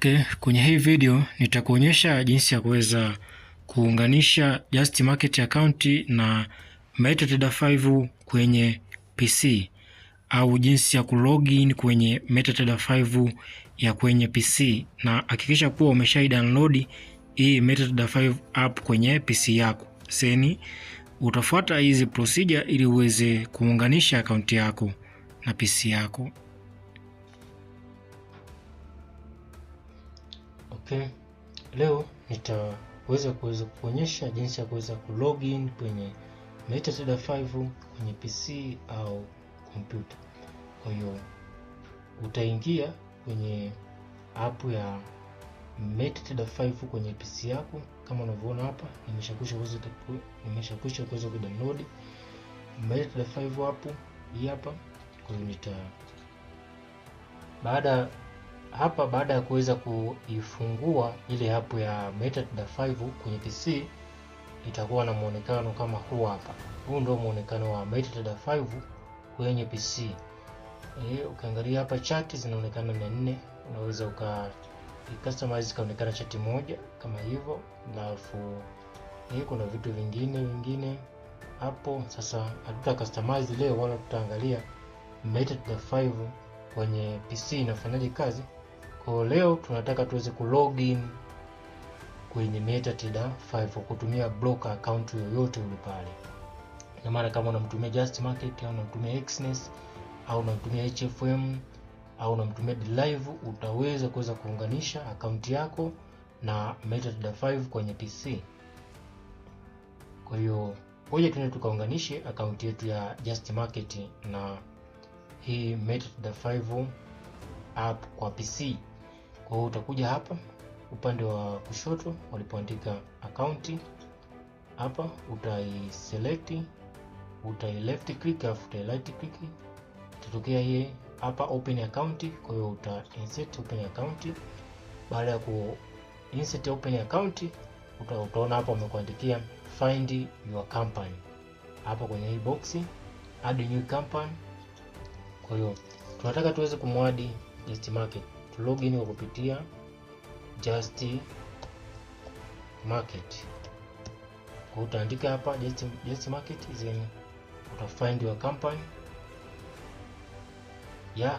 Okay, kwenye hii video nitakuonyesha jinsi ya kuweza kuunganisha Just Market account na MetaTrader 5 kwenye PC au jinsi ya kulogin kwenye MetaTrader 5 ya kwenye PC, na hakikisha kuwa umeshaidownload hii MetaTrader 5 app kwenye PC yako. Seni utafuata hizi procedure ili uweze kuunganisha akaunti yako na PC yako. Okay, leo nitaweza kuonyesha jinsi ya kuweza kulogin kwenye MetaTrader 5 kwenye PC au kompyuta. Kwa hiyo utaingia kwenye app ya MetaTrader 5 kwenye PC yako kama unavyoona hapa. Nimeshakwisha kuweza kudownload MetaTrader 5 app hii hapa. Kwa hiyo baada ya kuweza kuifungua ile app ya MetaTrader 5 kwenye PC, itakuwa na muonekano kama huu hapa. Huu ndio muonekano wa MetaTrader 5 kwenye PC. Ukiangalia hapa chart zinaonekana 4. Unaweza customize kaonekana chati moja kama hivyo, alafu kuna vitu vingine hapo. Sasa hatuta customize leo wala tutaangalia MetaTrader 5 kwenye PC inafanyaje kazi. Kwa leo tunataka tuweze kulogin kwenye MetaTrader 5 kutumia broker account yoyote ule pale. Na maana kama unamtumia Just Market au unamtumia Exness au unamtumia HFM au unamtumia Dlive, utaweza kuweza kuunganisha account yako na MetaTrader 5 kwenye PC. Kwa hiyo ngoja tuende tukaunganishe account yetu ya Just Market na hii MetaTrader 5 app kwa PC. Kwa hiyo utakuja hapa upande wa kushoto walipoandika account hapa, utaiselect, left click afu right click, itatokea hii hapa open account. Kwa hiyo uta insert open account. Baada ya ku insert open account, utaona hapa wamekuandikia find your company hapa kwenye hii box, add new company. Kwa hiyo tunataka tuweze kumwadi Just Market, tu login kwa kupitia Just Market. Kwa utaandika hapa Just Market, then uta find your company.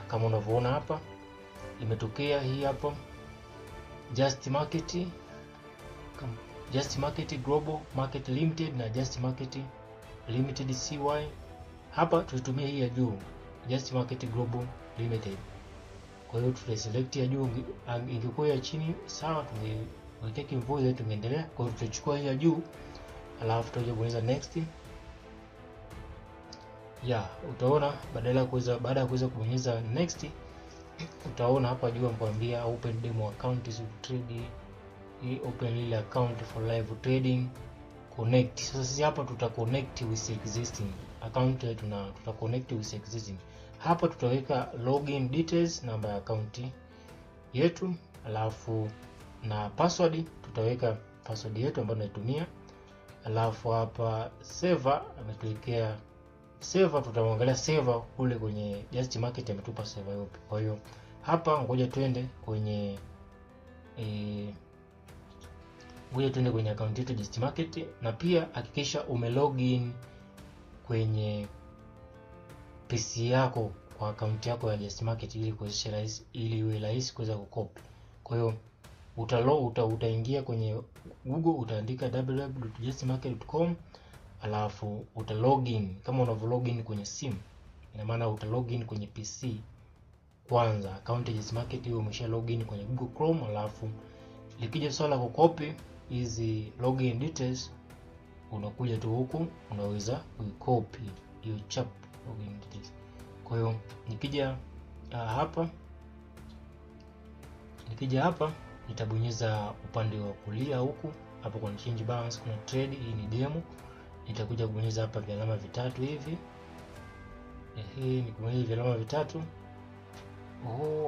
Kama unavyoona hapa imetokea hii hapa Just Market Global Market Limited na Just Market Limited CY. Hapa tutumie hii ya juu Just Market Global Limited. Kwa hiyo tutaselect ya juu, ingekuwa ya chini sawa, tungeweka invoice tungeendelea. Kwa hiyo tutachukua hii ya juu, alafu tutaje bonyeza next. Utaona baada ya kuweza kubonyeza next, utaona hapa juu anakuambia open demo account to trade, open ile account for live trading, connect. Sasa sisi hapa tuta connect with existing account yetu, na tuta connect with existing. Hapa tutaweka login details, namba ya account yetu, alafu na password, tutaweka password yetu ambayo tunaitumia. Alafu hapa server ametuwekea server, tutamwangalia server kule kwenye Just Market ametupa server yupi. Kwa hiyo hapa ngoja tuende kwenye account yetu Just Market, na pia hakikisha umelogin kwenye PC yako kwa account yako ya Just Market ili iwe rahisi kuweza kucopy. Kwa hiyo utaingia kwenye Google, utaandika www.justmarket.com, alafu utalogin kama unavyo login kwenye simu. Ina maana utalogin kwenye PC kwanza, account ya Just Market hiyo umesha login kwenye Google Chrome. Alafu likija swala la kucopy hizi login details, unakuja tu huku unaweza kucopy hiyo login details. Kwa hiyo nikija hapa nitabonyeza upande wa kulia huku, hapo kuna change balance, kuna trade, hii ni demo. Nitakuja kubonyeza hapa vialama vitatu hivi. Nikibonyeza vialama vitatu,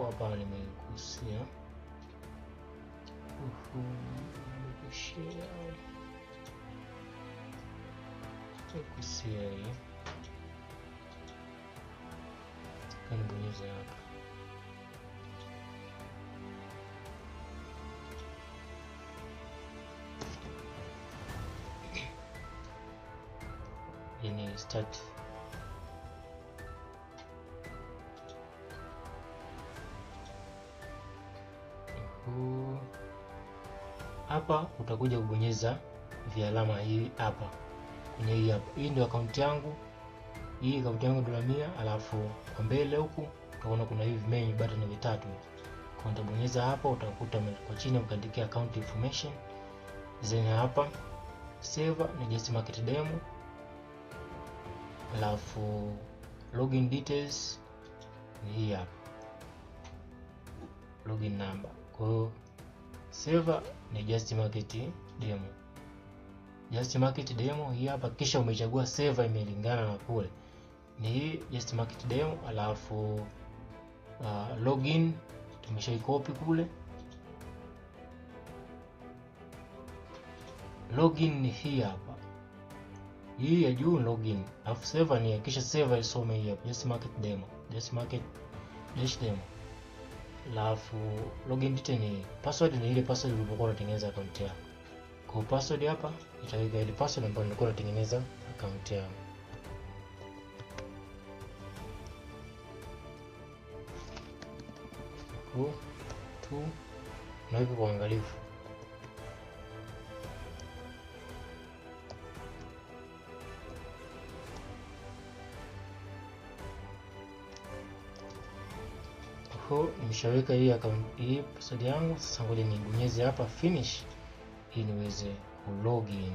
hapa nimekosea. Kanibonyeza hapa. start. Hapa utakuja kubonyeza vialama hii hapa kwenye hii hapa. Hii ndio akaunti yangu. Hii akaunti yangu $100, alafu kwa mbele huku utaona kuna hivi menu button vitatu. Kwa utabonyeza hapa utakuta kwa chini ukaandikia account information. Then hapa server ni Just Market Demo. Alafu login details ni hii hapa. Login number. Kwa hiyo server ni Just Market Demo. Just Market Demo hii hapa, kisha umechagua server imelingana na kule. Ni hii Just Market Demo, alafu login tumeshaicopy kule. Login ni hii hapa. Hii ya juu login. Alafu server ni kisha server isome hii hapa Just Market Demo. Just Market Demo. Alafu login detail ni password, ni ile password ulipokuwa unatengeneza account yako. Kwa password hapa itaweka ile password ambayo nilikuwa natengeneza account yangu. Tu na hivi kwa uangalifu. Nimeshaweka hii account hii password yangu. Sasa ngoja nibonyeze hapa finish ili niweze kulogin.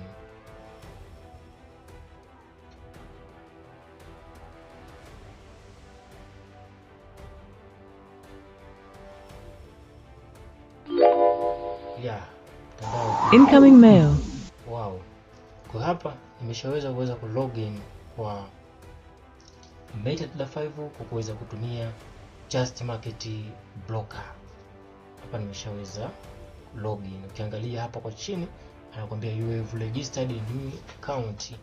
Incoming mail. Wow. Kwa hapa nimeshaweza kulogin kwa MetaTrader 5 kwa kuweza kutumia Just Market Broker. Hapa nimeshaweza login. Ukiangalia hapa kwa chini anakuambia you have registered a new account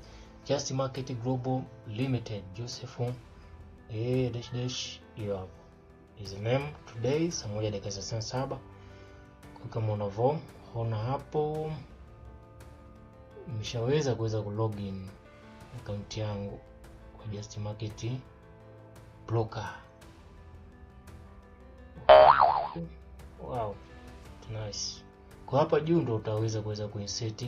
Just Market Global Limited Joseph hiyo hapo. Is name today saa 1:37. Kwa kama unavyoona hapo nimeshaweza kulogin account yangu kwa Just Market Broker. Wow, nice. Kwa hapa juu ndo utaweza kuinsert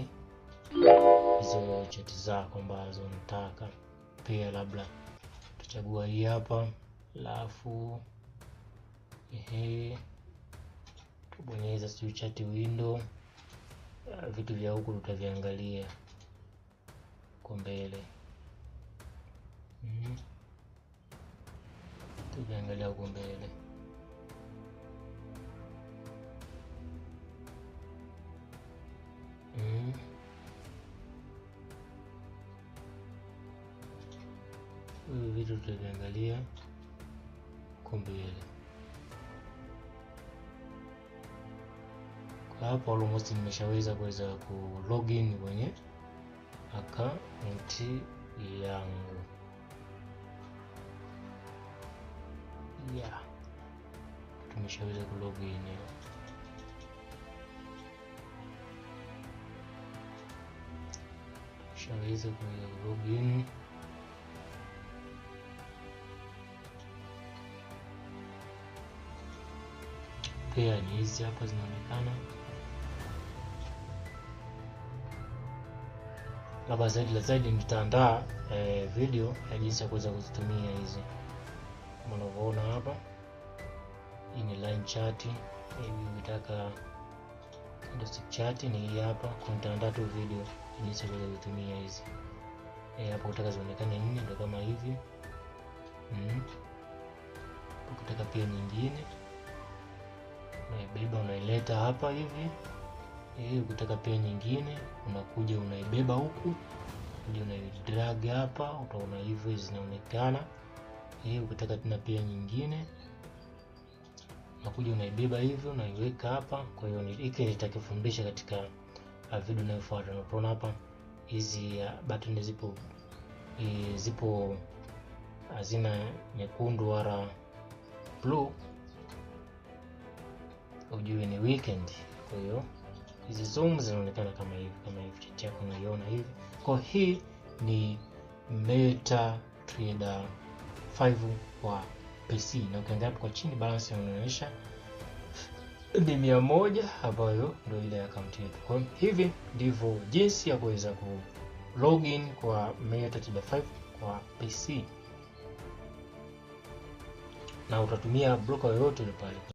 hizo chat zako ambazo unataka. Pia labda tutachagua hii hapa, alafu tubonyeza sio chat window. Vitu vya huku tutaviangalia kwa mbele. Tuviangalia huko mbele. Vitu tutaviangalia kwa mbele. Kwa hapo almost nimeshaweza kulogin kwenye account yangu. Yeah. Tumeshaweza kulogin. Tumeshaweza kulogin. Pia ni hizi hapa zinaonekana. Labda zaidi nitaandaa video ya jinsi ya kuweza kuzitumia hizi. Kama unavyoona hapa, hii ni line chart. Hivi ukitaka candlestick chart ni hii hapa. Kwa nitaandaa tu video ya jinsi ya kuweza kuzitumia hizi. Hapo utaka zionekane nne ndio kama hivi. Ukitaka pia nyingine unaibeba unaileta hapa hivi. Ukitaka pia nyingine unakuja unaibeba huku, ndio unaidrag hapa, utaona hivyo zinaonekana. Ukitaka tena pia nyingine unakuja unaibeba hivyo unaiweka hapa. Kwa hiyo hiki nitakifundisha katika video inayofuata. Unaona hapa hizi button zipo hazina nyekundu wala blue, ujue ni weekend. Kwa hiyo hizi zoom zinaonekana kama hivi, chati yako unaiona hivi. Kwa hii ni MetaTrader 5 kwa PC, na ukiangalia hapo kwa chini balance inaonyesha ni 100, ambayo ndio ile account yetu. Kwa hivi ndivyo jinsi ya kuweza ku login kwa MetaTrader 5 kwa PC, na utatumia broker yoyote ile pale.